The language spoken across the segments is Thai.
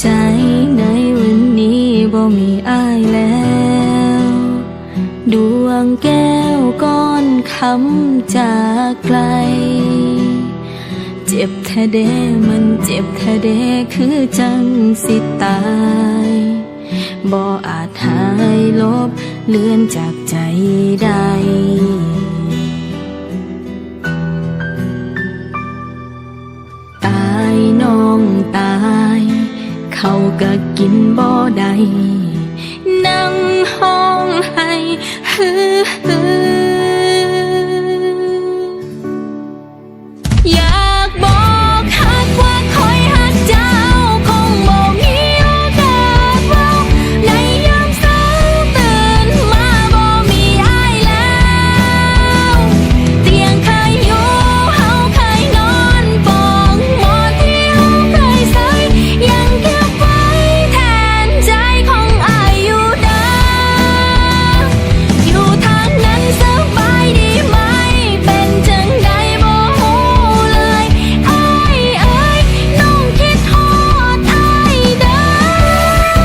ใจในวันนี้บ่มีอ้ายแล้วดวงแก้วก้อนคำจากไกลเจ็บแท้เด้มันเจ็บแท้เด้คือจังสิตายบ่อาจหายลบเลือนจากใจได้ตายน้องตายเขาก็กินบ่ได้นั่งห้องให้อยากบอกฮักว่าคอยฮักเจ้าคงบ่มีโอกาสเว้าในยามเช้าตื่นมาบ่มีอ้ายแล้วเตียงเคยอยู่เฮาเคยนอนปองหมอนที่เฮาเคยใส่ยังเก็บไว้แทนใจของอ้ายอยู่เด้ออยู่ทางนั้นสบายดีไหมเป็นจังใดบ่ฮู้เลยอ้ายเอ้ยน้องคิดฮอดอ้ายเด้อ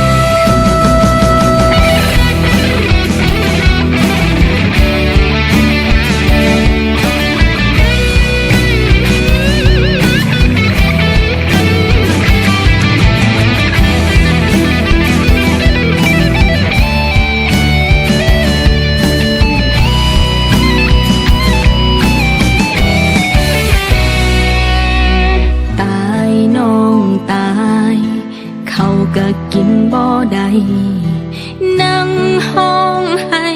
ตายน้องตายเขาก็กินบ่ได้นั่งห้องให้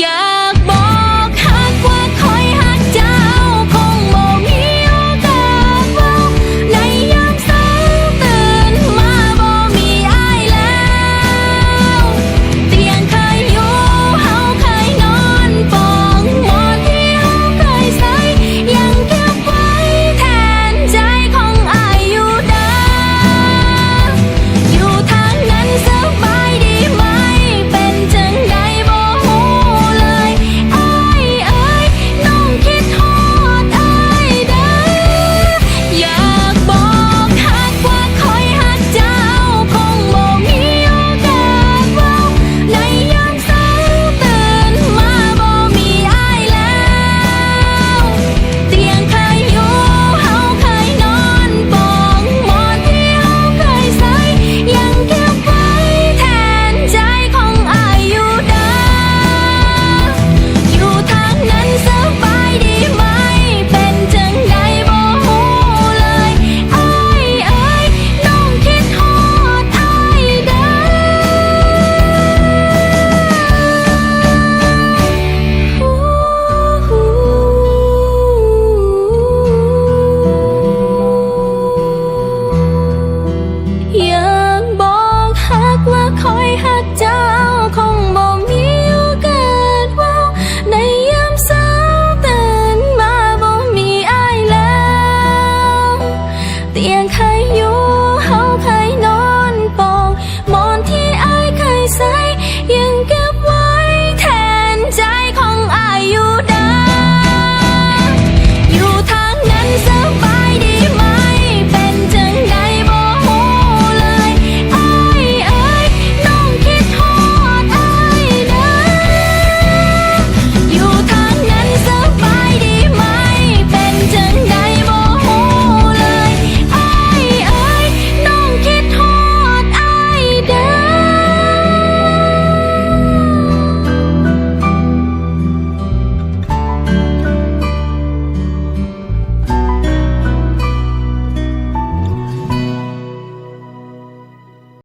อยากบอกฮักว่าคอยฮักเจ้าคงบ่มีโอกาสเว้าในยามเช้าตื่นมาบ่มีอ้ายแล้วเตียงเคยอยู่เฮาเคยนอนปองหมอนที่เฮาเคยใส่ยังเก็บไว้แทนใจของอ้ายอยู่เด้ออยู่ทางนั้นสบายดีไหมเป็นจังใดบ่ฮู้เลยอ้ายเอ้ยน้องคิดฮอดอ้ายเด้ออยากบอกฮักว่าคอยฮักเจ้าคงบ่มีโอกาสเว้าในยามเช้าตื่นมาบ่มีอ้ายแล้วเตียงเคยอยู่เฮาเคยนอนปองหมอนที่เฮาเคยใส่ยังเก็บไว้แทนใจของอ้ายอยู่เด้ออยู่ทางนั้นสบายดีไหมเป็นจังใดบ่ฮู้เลยอ้ายเอ้ยน้องคิดฮอดอ้ายเด้ออยากบอกฮักว่าคอยฮักเจ้าคงบ่มีโอกาสเว้าในยามเช้าตื่นมาบ่มีอ้ายแล้วเตียงเคยอยู่